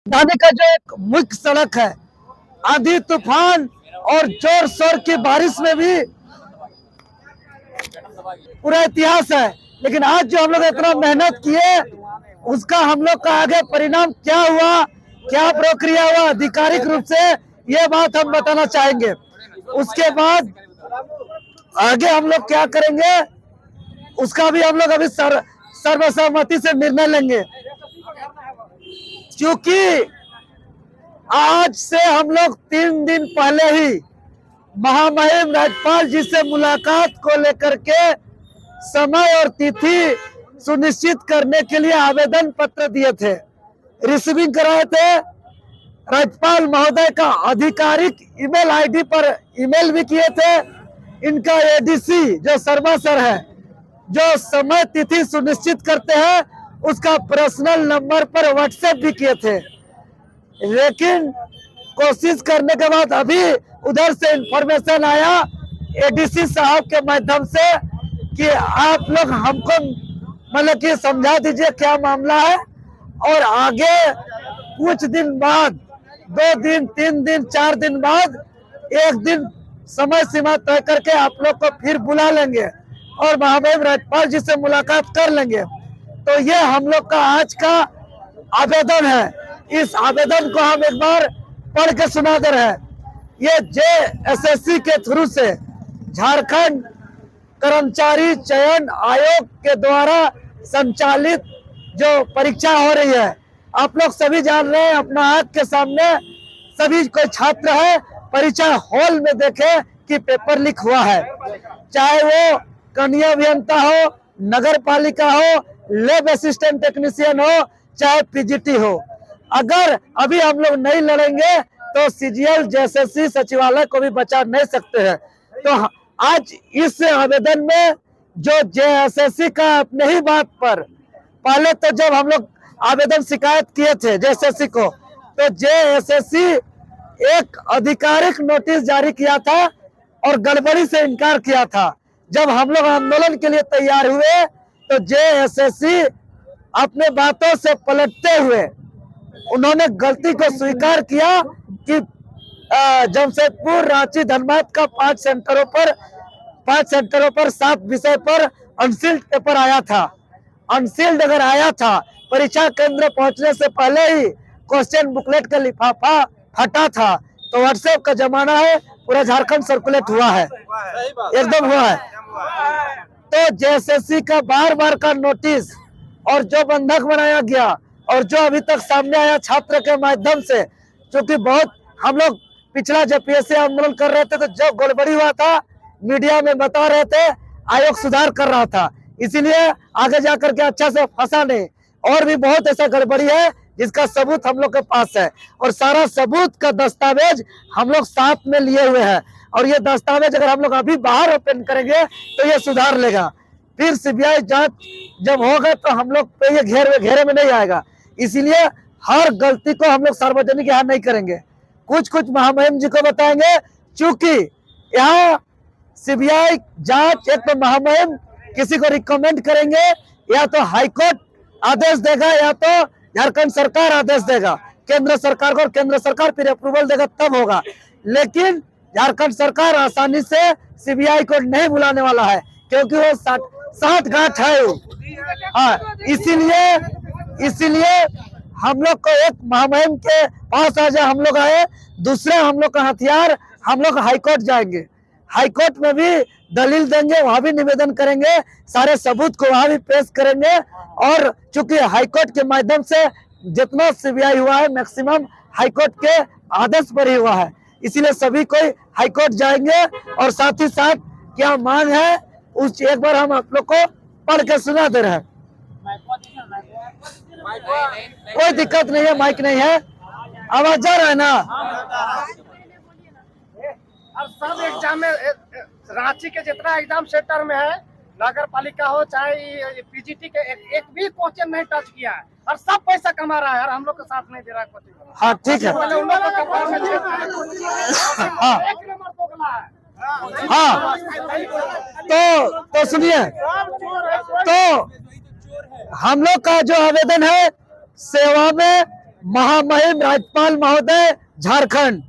राजधानी का जो एक मुख्य सड़क है, आंधी तूफान और जोर शोर की बारिश में भी पूरा इतिहास है। लेकिन आज जो हम लोग इतना मेहनत किए, उसका हम लोग का आगे परिणाम क्या हुआ, क्या प्रक्रिया हुआ आधिकारिक रूप से, ये बात हम बताना चाहेंगे। उसके बाद आगे हम लोग क्या करेंगे, उसका भी हम लोग अभी सर्वसम्मति से निर्णय लेंगे। क्योंकि आज से हम लोग 3 दिन पहले ही महामहिम राज्यपाल जी से मुलाकात को लेकर के समय और तिथि सुनिश्चित करने के लिए आवेदन पत्र दिए थे, रिसीविंग कराए थे। राज्यपाल महोदय का आधिकारिक ईमेल आईडी पर ईमेल भी किए थे। इनका एडीसी जो शर्मा सर है, जो समय तिथि सुनिश्चित करते हैं, उसका पर्सनल नंबर पर व्हाट्सएप भी किए थे। लेकिन कोशिश करने के बाद अभी उधर से इंफॉर्मेशन आया एडीसी साहब के माध्यम से कि आप लोग हमको मतलब कि समझा दीजिए क्या मामला है, और आगे कुछ दिन बाद 2 दिन 3 दिन 4 दिन बाद एक दिन समय सीमा तय करके आप लोग को फिर बुला लेंगे और महामहिम राज्यपाल जी से मुलाकात कर लेंगे। तो ये हम लोग का आज का आवेदन है। इस आवेदन को हम एक बार पढ़ के सुना दे रहे हैं। ये जेएसएससी के थ्रू से झारखंड कर्मचारी चयन आयोग के द्वारा संचालित जो परीक्षा हो रही है, आप लोग सभी जान रहे हैं, अपना आंख के सामने सभी कोई छात्र है परीक्षा हॉल में देखे कि पेपर लीक हुआ है, चाहे वो कन्या अभियंता हो, नगर पालिका हो, लैब असिस्टेंट टेक्नीशियन हो, चाहे पीजीटी हो। अगर अभी हम लोग नहीं लड़ेंगे तो सीजीएल जेएसएससी सचिवालय को भी बचा नहीं सकते हैं। तो आज इस आवेदन में जो जेएसएससी का अपने ही बात पर, पहले तो जब हम लोग आवेदन शिकायत किए थे जेएसएससी को, तो जेएसएससी एक आधिकारिक नोटिस जारी किया था और गड़बड़ी से इनकार किया था। जब हम लोग आंदोलन के लिए तैयार हुए तो जेएसएससी अपने बातों से पलटते हुए उन्होंने गलती को स्वीकार किया कि जमशेदपुर, रांची, धनबाद का 5 सेंटरों पर 7 विषय पर अनसील्ड पेपर आया था। अनसील्ड अगर आया था, परीक्षा केंद्र पहुंचने से पहले ही क्वेश्चन बुकलेट का लिफाफा फटा था, तो व्हाट्सएप का जमाना है, पूरा झारखंड सर्कुलेट हुआ है, एकदम हुआ है। तो जेएसएससी का बार बार का नोटिस और जो बंधक बनाया गया और जो अभी तक सामने आया छात्र के माध्यम से, क्योंकि बहुत हम लोग पिछला जब पीएससी आंदोलन कर रहे थे तो जो गड़बड़ी हुआ था मीडिया में बता रहे थे, आयोग सुधार कर रहा था, इसीलिए आगे जाकर के अच्छा से फंसा नहीं। और भी बहुत ऐसा गड़बड़ी है जिसका सबूत हम लोग के पास है, और सारा सबूत का दस्तावेज हम लोग साथ में लिए हुए हैं। और ये दस्तावेज अगर हम लोग अभी बाहर ओपन करेंगे तो ये सुधार लेगा। फिर सीबीआई जांच जब होगा तो हम लोग पे ये घेरे में नहीं आएगा। इसीलिए हर गलती को हम लोग सार्वजनिक यहाँ नहीं करेंगे, कुछ महामहिम जी को बताएंगे। चूंकि यहाँ सीबीआई जांच एक तो महामहिम किसी को रिकमेंड करेंगे, या तो हाईकोर्ट आदेश देगा, या तो झारखंड सरकार आदेश देगा केंद्र सरकार को, और केंद्र सरकार फिर अप्रूवल देगा, तब होगा। लेकिन झारखंड सरकार आसानी से सीबीआई को नहीं बुलाने वाला है, क्योंकि वो 60 गांठ है। हाँ, इसीलिए हम लोग को एक महामहिम के पास आज हम लोग आए। दूसरे हम लोग का हथियार, हम लोग हाईकोर्ट जाएंगे, हाईकोर्ट में भी दलील देंगे, वहां भी निवेदन करेंगे, सारे सबूत को वहां भी पेश करेंगे। और चूंकि हाईकोर्ट के माध्यम से जितना सीबीआई हुआ है मैक्सिमम हाईकोर्ट के आदेश पर ही हुआ है, इसीलिए सभी कोई हाईकोर्ट जाएंगे। और साथ ही साथ क्या मांग है उस एक बार हम आप लोग को पढ़ के सुना दे रहे हैं। कोई दिक्कत नहीं है, माइक नहीं है, आवाज जा रहा है ना। और सब एग्जाम में रांची के जितना एग्जाम सेंटर में है, नगर पालिका हो चाहे पीजीटी के, एक भी क्वेश्चन नहीं टच किया है, और सब पैसा कमा रहा है और हम लोग के साथ नहीं दे रहा है। हाँ ठीक है, हाँ तो सुनिए, तो हम लोग का जो आवेदन है, सेवा में महामहिम राज्यपाल महोदय झारखंड।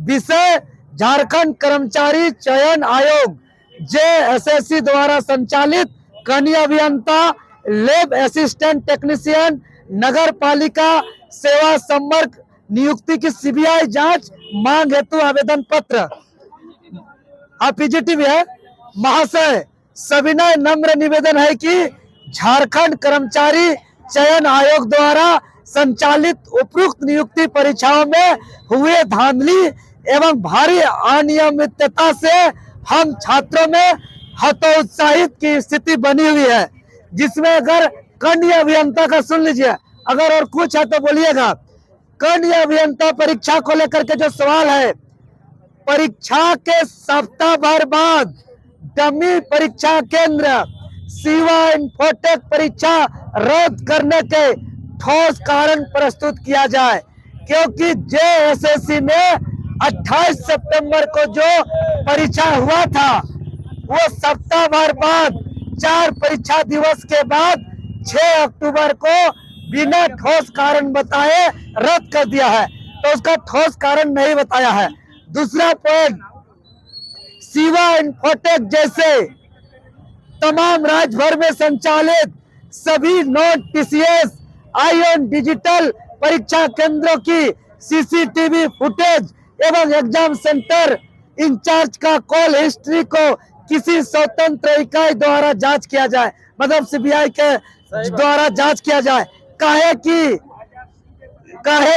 विषय झारखंड कर्मचारी चयन आयोग JSSC द्वारा संचालित कनीय अभियंता, लैब असिस्टेंट टेक्नीशियन, नगर पालिका सेवा संवर्ग नियुक्ति की CBI जांच मांग हेतु आवेदन पत्र। PGT भी है। महाशय, सविनय नम्र निवेदन है कि झारखंड कर्मचारी चयन आयोग द्वारा संचालित उपयुक्त नियुक्ति परीक्षाओं में हुए धांधली एवं भारी अनियमितता से हम छात्रों में हतोत्साहित की स्थिति बनी हुई है, जिसमें अगर कनीय अभियंता का सुन लीजिए, अगर और कुछ है तो बोलिएगा। कनीय अभियंता परीक्षा को लेकर के जो सवाल है, परीक्षा के सप्ताह भर बाद डमी परीक्षा केंद्र सिवा इन्फोटेक परीक्षा रद्द करने के ठोस कारण प्रस्तुत किया जाए, क्योंकि JSSC में 28 सितंबर को जो परीक्षा हुआ था वो सप्ताह भर बाद 4 परीक्षा दिवस के बाद 6 अक्टूबर को बिना ठोस कारण बताए रद्द कर दिया है, तो उसका ठोस कारण नहीं बताया है। दूसरा पॉइंट, सिवा इन्फोटेक जैसे तमाम राज्य भर में संचालित सभी नॉन TCS आईओन डिजिटल परीक्षा केंद्रों की CCTV फुटेज एवं एग्जाम सेंटर इंचार्ज का कॉल हिस्ट्री को किसी स्वतंत्र इकाई द्वारा जांच किया जाए, मतलब CBI के द्वारा जांच किया जाए। काहे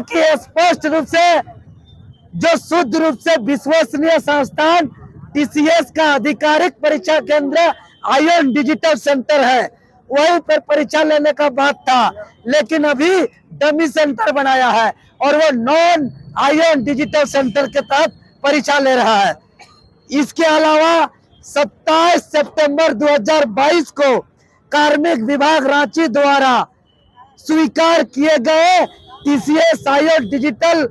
कि स्पष्ट रूप से जो शुद्ध रूप से विश्वसनीय संस्थान TCS का आधिकारिक परीक्षा केंद्र आईओन डिजिटल सेंटर है, वहीं पर परीक्षा लेने का बात था, लेकिन अभी डमी सेंटर बनाया है और वो नॉन आईओन डिजिटल सेंटर के तहत परीक्षा ले रहा है। इसके अलावा 27 सितंबर 2022 को कार्मिक विभाग रांची द्वारा स्वीकार किए गए TCS आईओन डिजिटल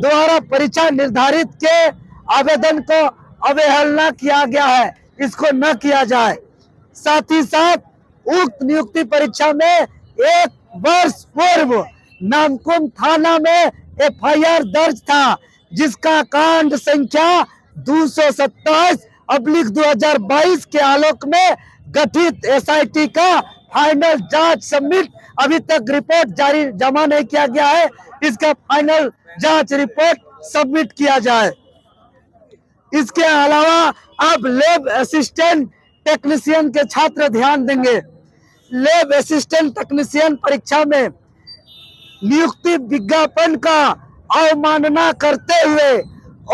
द्वारा परीक्षा निर्धारित के आवेदन को अवहेलना किया गया है, इसको न किया जाए। साथ ही साथ उक्त नियुक्ति परीक्षा में 1 वर्ष पूर्व नामकुम थाना में FIR दर्ज था, जिसका कांड संख्या 227/2022 के आलोक में गठित SIT का फाइनल जांच सबमिट अभी तक रिपोर्ट जमा नहीं किया गया है, इसका फाइनल जांच रिपोर्ट सबमिट किया जाए। इसके अलावा अब लैब असिस्टेंट टेक्नीशियन के छात्र ध्यान देंगे। लैब असिस्टेंट टेक्नीशियन परीक्षा में नियुक्ति विज्ञापन का अवमानना करते हुए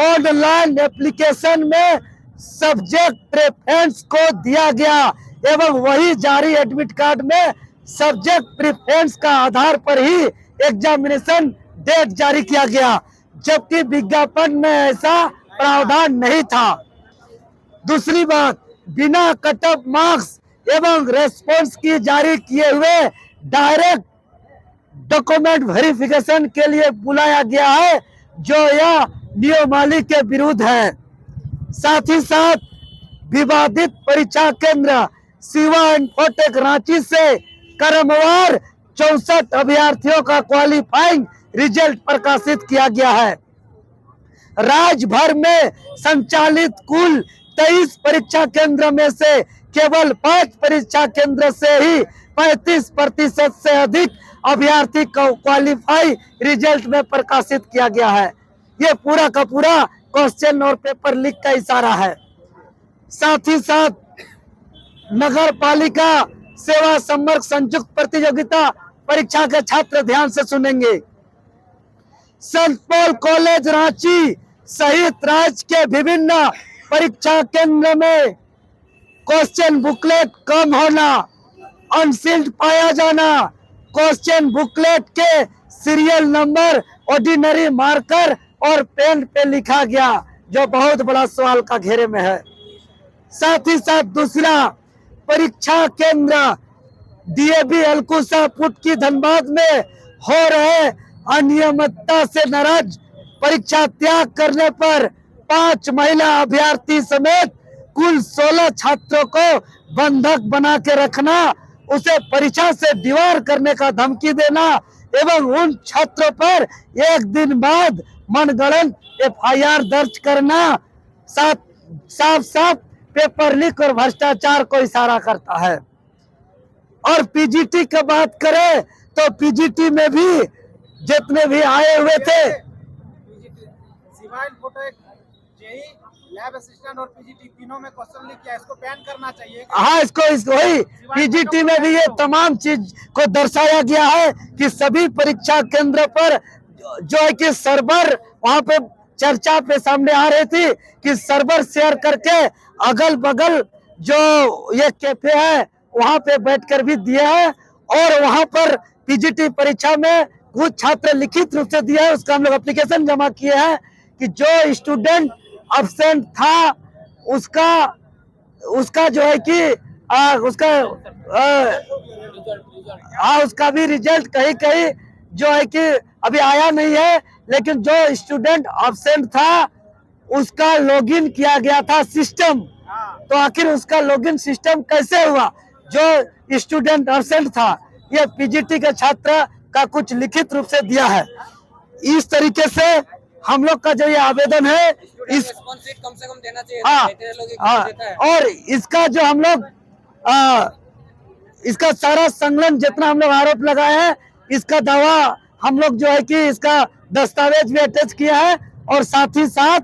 ऑनलाइन एप्लीकेशन में सब्जेक्ट प्रेफरेंस को दिया गया एवं वही जारी एडमिट कार्ड में सब्जेक्ट प्रेफरेंस का आधार पर ही एग्जामिनेशन डेट जारी किया गया, जबकि विज्ञापन में ऐसा प्रावधान नहीं था। दूसरी बात, बिना कट ऑफ मार्क्स एवं रेस्पॉन्स की जारी किए हुए डायरेक्ट डॉक्यूमेंट वेरिफिकेशन के लिए बुलाया गया है, जो यह नियमावली के विरुद्ध है। साथ ही साथ विवादित परीक्षा केंद्र सिवा इन्फोटेक रांची से क्रमवार 64 अभ्यर्थियों का क्वालिफाइंग रिजल्ट प्रकाशित किया गया है। राज्य भर में संचालित कुल 23 परीक्षा केंद्र में से केवल 5 परीक्षा केंद्र से ही 35% से अधिक अभ्यर्थी को क्वालिफाई रिजल्ट में प्रकाशित किया गया है। ये पूरा का पूरा क्वेश्चन और पेपर लीक का इशारा है। साथ ही साथ नगर पालिका सेवा संवर्ग संयुक्त प्रतियोगिता परीक्षा के छात्र ध्यान से सुनेंगे। संत पॉल कॉलेज रांची सहित राज्य के विभिन्न परीक्षा केंद्र में क्वेश्चन बुकलेट कम होना, अनसील्ड पाया जाना, क्वेश्चन बुकलेट के सीरियल नंबर ऑर्डिनरी मार्कर और पेन पे लिखा गया, जो बहुत बड़ा सवाल का घेरे में है। साथ ही साथ दूसरा, परीक्षा केंद्र DAV अलकुसा पुटकी धनबाद में हो रहे अनियमितता से नाराज परीक्षा त्याग करने पर 5 महिला अभ्यर्थी समेत कुल 16 छात्रों को बंधक बना के रखना, उसे परीक्षा से दीवार करने का धमकी देना एवं उन छात्रों पर एक दिन बाद मनगढ़ंत FIR दर्ज करना साफ साफ पेपर लीक और भ्रष्टाचार को इशारा करता है। और PGT की बात करें तो PGT में भी जितने भी आए हुए थे, सिवाइल फोटो जेई लैब असिस्टेंट और PGT तीनों में क्वेश्चन लीक किया, इसको बैन करना चाहिए। हाँ, इसको वही PGT में भी ये तमाम चीज को दर्शाया गया है कि सभी परीक्षा केंद्र पर जो है कि सर्वर, वहां पे चर्चा पे सामने आ रही थी कि सर्वर शेयर करके अगल बगल जो ये कैफे है वहां पे बैठकर भी दिया है। और वहां पर PGT परीक्षा में कुछ छात्र लिखित रूप से दिया है, उसका हम लोग एप्लीकेशन जमा किए हैं कि जो स्टूडेंट अब्सेंट था उसका जो है कि उसका भी रिजल्ट कहीं कहीं जो है कि अभी आया नहीं है, लेकिन जो स्टूडेंट अब्सेंट था उसका लॉगिन किया गया था सिस्टम। तो आखिर उसका लॉगिन सिस्टम कैसे हुआ जो स्टूडेंट अब्सेंट था? ये PGT के छात्र का कुछ लिखित रूप से दिया है। इस तरीके से हम लोग का जो ये आवेदन है इस कम से कम देना चाहिए। हाँ, और इसका जो हम लोग इसका सारा संलग्न जितना हम लोग आरोप लगाए हैं, इसका दावा हम लोग जो है कि इसका दस्तावेज भी अटैच किया है। और साथ ही साथ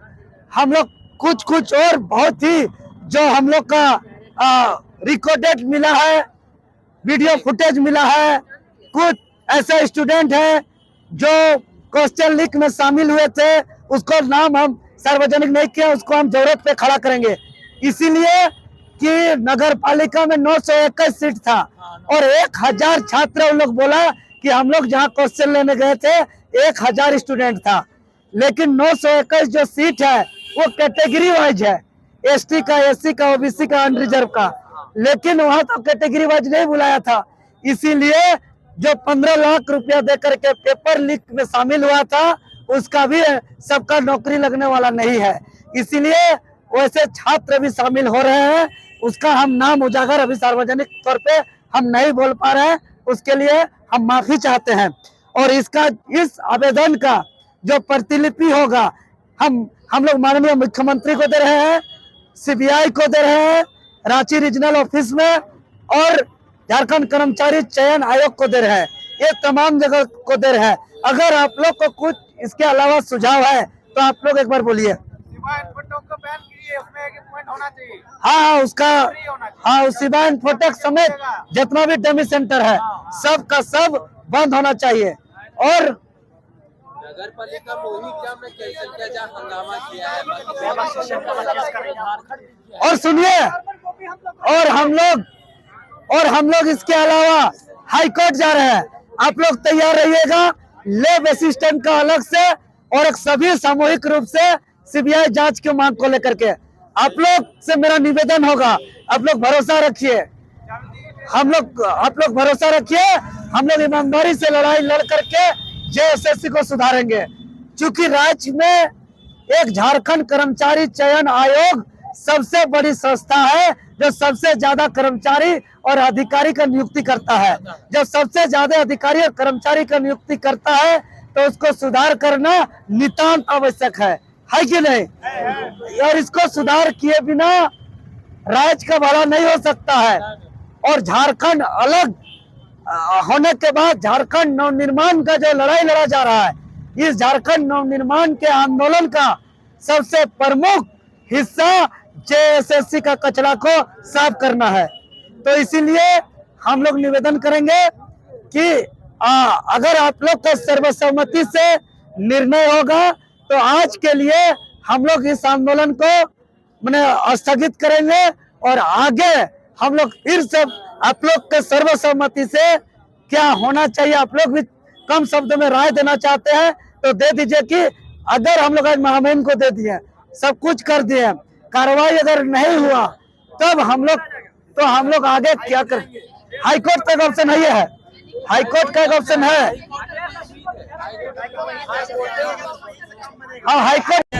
हम लोग कुछ और बहुत ही जो हम लोग का रिकॉर्डेड मिला है, वीडियो फुटेज मिला है। कुछ ऐसे स्टूडेंट हैं जो क्वेश्चन लीक में शामिल हुए थे, उसको नाम हम सार्वजनिक नहीं किया, उसको हम जरूरत पे खड़ा करेंगे। इसीलिए कि नगर पालिका में 921 सीट था और 1000 छात्र उन लोग बोला कि हम लोग जहाँ क्वेश्चन लेने गए थे 1000 स्टूडेंट था, लेकिन 921 जो सीट है वो कैटेगरी वाइज है, ST का, SC का, OBC का, अनरिजर्व का, लेकिन वहां तो कैटेगरी वाइज नहीं बुलाया था। इसीलिए जो 15 लाख रुपया देकर के पेपर लीक में शामिल हुआ था उसका भी सबका नौकरी लगने वाला नहीं है। इसीलिए वैसे छात्र भी शामिल हो रहे हैं, उसका हम नाम उजागर अभी सार्वजनिक तौर पे हम नहीं बोल पा रहे हैं, उसके लिए हम माफी चाहते हैं। और इस आवेदन का जो प्रतिलिपि होगा हम लोग माननीय मुख्यमंत्री को दे रहे हैं, CBI को दे रहे हैं, रांची रीजनल ऑफिस में, और झारखंड कर्मचारी चयन आयोग को दे रहे हैं, ये तमाम जगह को दे रहे हैं। अगर आप लोग को कुछ इसके अलावा सुझाव है तो आप लोग एक बार बोलिए। हाँ, सिवाइन फोटो समेत जितना भी डमी सेंटर है सब का सब बंद होना चाहिए। और नगर पालिका मोहित में कैंसिल किया जा, हंगामा किया है। और सुनिए, और हम लोग इसके अलावा हाई कोर्ट जा रहे हैं। आप लोग तैयार रहिएगा, लैब असिस्टेंट का अलग से और एक सभी सामूहिक रूप से CBI जांच की मांग को लेकर के आप लोग से मेरा निवेदन होगा, आप लोग भरोसा रखिए, आप लोग भरोसा रखिए, हम लोग ईमानदारी से लड़ाई लड़ करके JSSC को सुधारेंगे। क्योंकि राज्य में एक झारखंड कर्मचारी चयन आयोग सबसे बड़ी संस्था है जो सबसे ज्यादा कर्मचारी और अधिकारी का नियुक्ति करता है। जब सबसे ज्यादा अधिकारी और कर्मचारी का नियुक्ति करता है तो उसको सुधार करना नितांत आवश्यक है कि नहीं? और इसको सुधार किए बिना राज्य का भला नहीं हो सकता है। और झारखंड अलग होने के बाद झारखंड नवनिर्माण का जो लड़ाई लड़ा जा रहा है, इस झारखंड नवनिर्माण के आंदोलन का सबसे प्रमुख हिस्सा JSSC का कचरा को साफ करना है। तो इसीलिए हम लोग निवेदन करेंगे कि अगर आप लोग का सर्वसम्मति से निर्णय होगा तो आज के लिए हम लोग इस आंदोलन को स्थगित करेंगे और आगे हम लोग फिर से आप लोग के सर्वसम्मति से क्या होना चाहिए, आप लोग भी कम शब्दों में राय देना चाहते हैं तो दे दीजिए। कि अगर हम लोग आज महामहिम को दे दिए, सब कुछ कर दिए, कार्रवाई अगर नहीं हुआ तब हम लोग आगे क्या कर? हाईकोर्ट का एक ऑप्शन नहीं है, हाईकोर्ट का एक ऑप्शन है। हाँ, हाईकोर्ट